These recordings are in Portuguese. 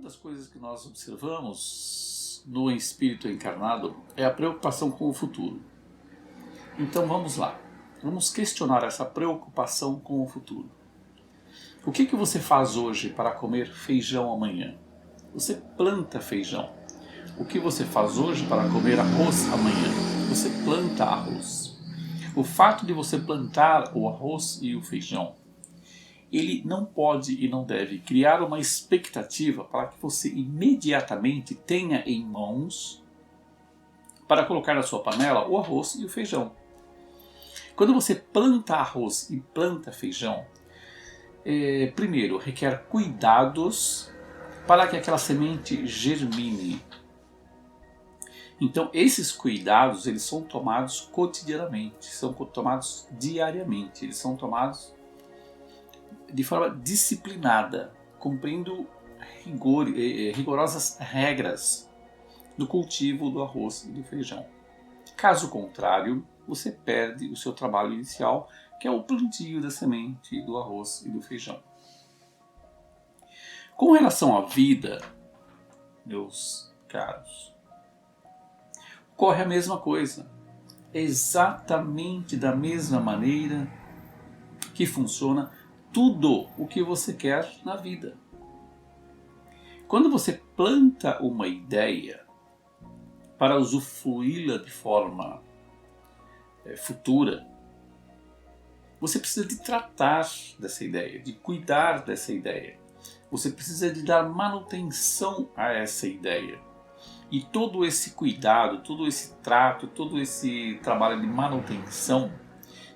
das coisas que nós observamos no espírito encarnado é a preocupação com o futuro. Então vamos lá, vamos questionar essa preocupação com o futuro. O que você faz hoje para comer feijão amanhã? Você planta feijão. O que você faz hoje para comer arroz amanhã? Você planta arroz. O fato de você plantar o arroz e o feijão, ele não pode e não deve criar uma expectativa para que você imediatamente tenha em mãos para colocar na sua panela o arroz e o feijão. Quando você planta arroz e planta feijão, primeiro requer cuidados para que aquela semente germine. Então esses cuidados eles são tomados cotidianamente, são tomados diariamente, eles são tomados de forma disciplinada, cumprindo rigorosas regras do cultivo do arroz e do feijão. Caso contrário, você perde o seu trabalho inicial, que é o plantio da semente do arroz e do feijão. Com relação à vida, meus caros, ocorre a mesma coisa. É exatamente da mesma maneira que funciona tudo o que você quer na vida. Quando você planta uma ideia para usufruí-la de forma futura, você precisa de tratar dessa ideia, de cuidar dessa ideia. Você precisa de dar manutenção a essa ideia. E todo esse cuidado, todo esse trato, todo esse trabalho de manutenção,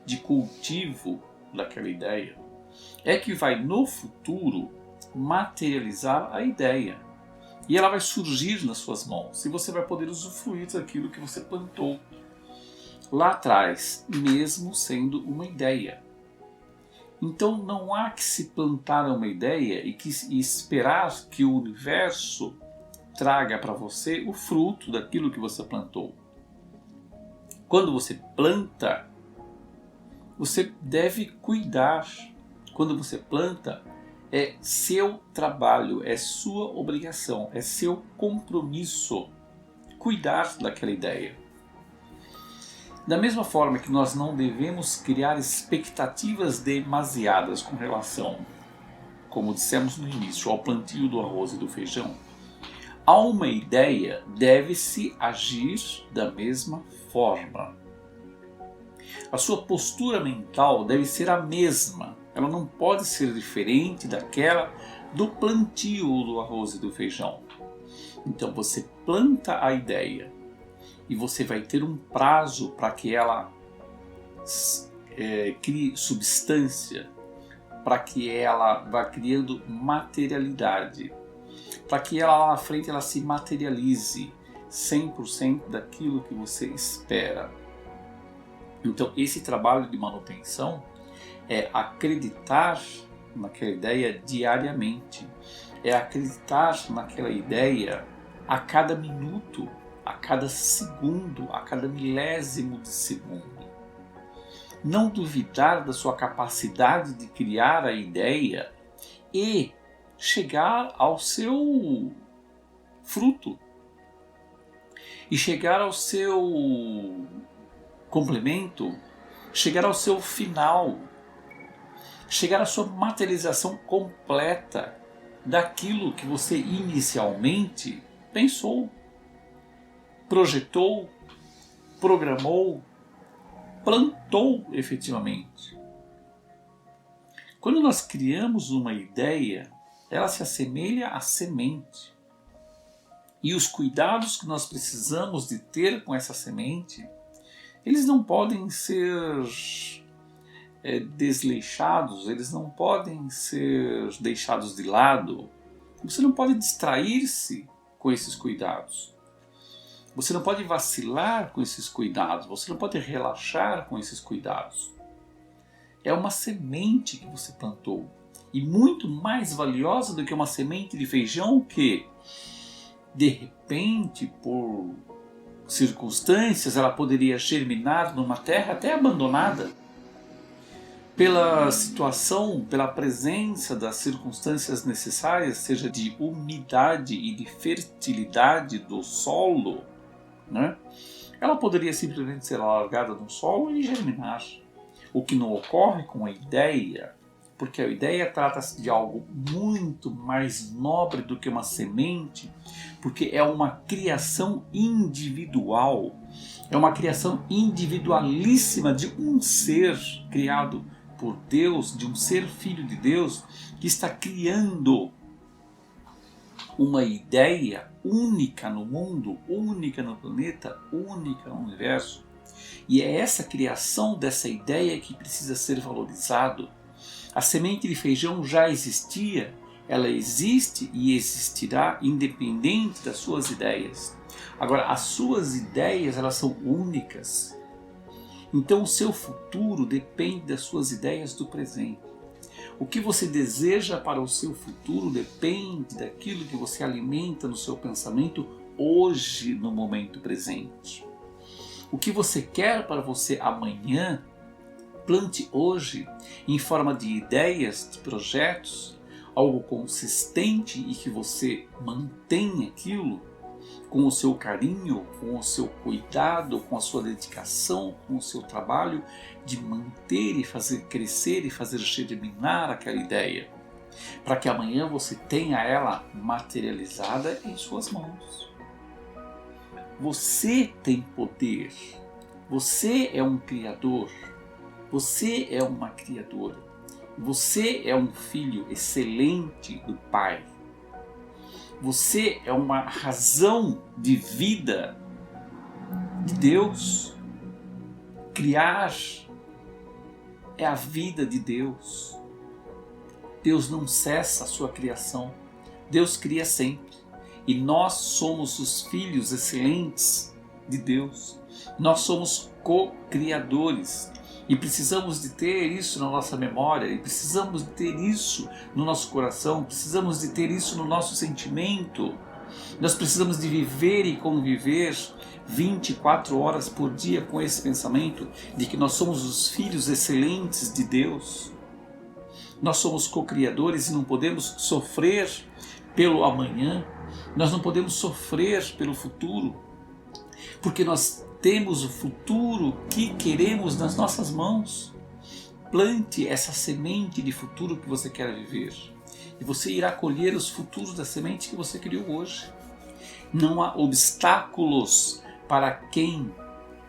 de cultivo daquela ideia, é que vai no futuro materializar a ideia. E ela vai surgir nas suas mãos. E você vai poder usufruir daquilo que você plantou lá atrás, mesmo sendo uma ideia. Então não há que se plantar uma ideia e esperar que o universo traga para você o fruto daquilo que você plantou. Quando você planta, você deve cuidar. Quando você planta, é seu trabalho, é sua obrigação, é seu compromisso cuidar daquela ideia. Da mesma forma que nós não devemos criar expectativas demasiadas com relação, como dissemos no início, ao plantio do arroz e do feijão, a uma ideia deve-se agir da mesma forma. A sua postura mental deve ser a mesma. Ela não pode ser diferente daquela do plantio do arroz e do feijão. Então você planta a ideia e você vai ter um prazo para que ela crie substância, para que ela vá criando materialidade, para que ela lá na frente ela se materialize 100% daquilo que você espera. Então esse trabalho de manutenção é acreditar naquela ideia diariamente, é acreditar naquela ideia a cada minuto, a cada segundo, a cada milésimo de segundo. Não duvidar da sua capacidade de criar a ideia e chegar ao seu fruto, e chegar ao seu complemento, chegar ao seu final, chegar à sua materialização completa daquilo que você inicialmente pensou, projetou, programou, plantou efetivamente. Quando nós criamos uma ideia, ela se assemelha à semente. E os cuidados que nós precisamos de ter com essa semente, eles não podem ser desleixados, eles não podem ser deixados de lado. Você não pode distrair-se com esses cuidados. Você não pode vacilar com esses cuidados, você não pode relaxar com esses cuidados. É uma semente que você plantou. E muito mais valiosa do que uma semente de feijão que, de repente, por circunstâncias, ela poderia germinar numa terra até abandonada. pela situação, pela presença das circunstâncias necessárias, seja de umidade e de fertilidade do solo, né? Ela poderia simplesmente ser largada no solo e germinar. O que não ocorre com a ideia, porque a ideia trata-se de algo muito mais nobre do que uma semente, porque é uma criação individual, é uma criação individualíssima de um ser criado por Deus, de um ser filho de Deus, que está criando uma ideia única no mundo, única no planeta, única no universo. E é essa criação dessa ideia que precisa ser valorizado. A semente de feijão já existia, ela existe e existirá independente das suas ideias. Agora, as suas ideias, elas são únicas. Então o seu futuro depende das suas ideias do presente. O que você deseja para o seu futuro depende daquilo que você alimenta no seu pensamento hoje, no momento presente. O que você quer para você amanhã, plante hoje em forma de ideias, de projetos, algo consistente e que você mantenha aquilo com o seu carinho, com o seu cuidado, com a sua dedicação, com o seu trabalho de manter e fazer crescer e fazer germinar aquela ideia, para que amanhã você tenha ela materializada em suas mãos. Você tem poder, você é um criador, você é uma criadora, você é um filho excelente do Pai. Você é uma razão de vida de Deus. Criar é a vida de Deus. Deus não cessa a sua criação. Deus cria sempre. E nós somos os filhos excelentes de Deus. Nós somos co-criadores. E precisamos de ter isso na nossa memória, e precisamos de ter isso no nosso coração, precisamos de ter isso no nosso sentimento. Nós precisamos de viver e conviver 24 horas por dia com esse pensamento de que nós somos os filhos excelentes de Deus. Nós somos co-criadores e não podemos sofrer pelo amanhã, nós não podemos sofrer pelo futuro, porque nós temos o futuro que queremos nas nossas mãos. Plante essa semente de futuro que você quer viver e você irá colher os futuros da semente que você criou hoje. Não há obstáculos para quem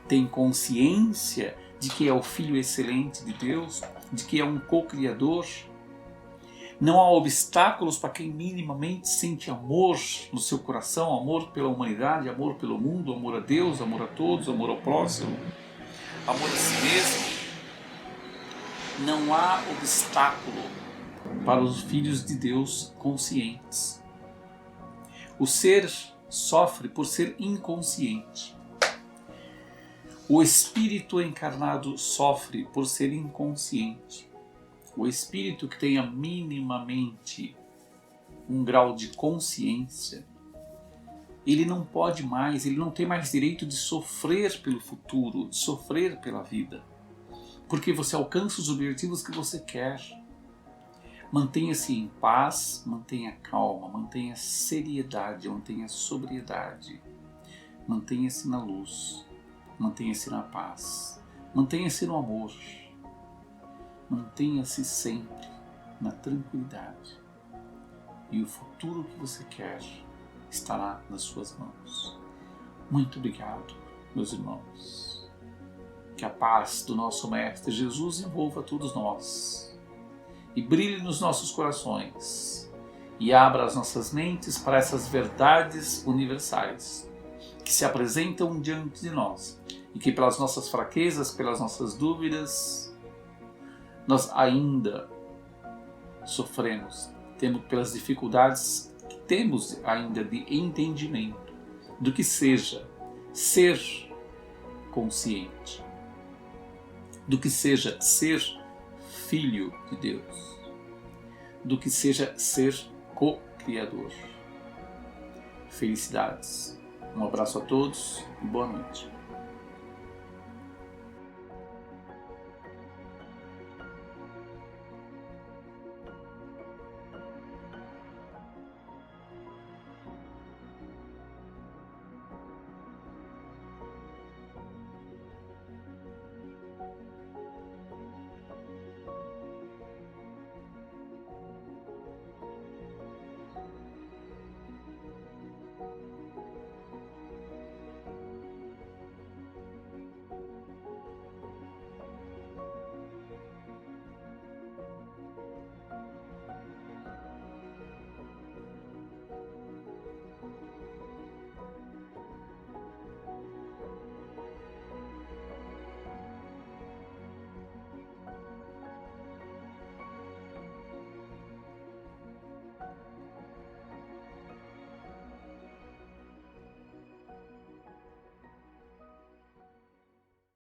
tem consciência de que é o Filho excelente de Deus, de que é um co-criador. Não há obstáculos para quem minimamente sente amor no seu coração, amor pela humanidade, amor pelo mundo, amor a Deus, amor a todos, amor ao próximo, amor a si mesmo. Não há obstáculo para os filhos de Deus conscientes. O ser sofre por ser inconsciente. O espírito encarnado sofre por ser inconsciente. O espírito que tenha minimamente um grau de consciência, ele não pode mais, ele não tem mais direito de sofrer pelo futuro, de sofrer pela vida. Porque você alcança os objetivos que você quer. Mantenha-se em paz, mantenha calma, mantenha seriedade, mantenha sobriedade. Mantenha-se na luz, mantenha-se na paz, mantenha-se no amor. Mantenha-se sempre na tranquilidade e o futuro que você quer estará nas suas mãos. Muito obrigado, meus irmãos. Que a paz do nosso Mestre Jesus envolva todos nós e brilhe nos nossos corações e abra as nossas mentes para essas verdades universais que se apresentam diante de nós e que pelas nossas fraquezas, pelas nossas dúvidas, nós ainda sofremos, pelas dificuldades que temos ainda de entendimento do que seja ser consciente, do que seja ser filho de Deus, do que seja ser co-criador. Felicidades. Um abraço a todos e boa noite.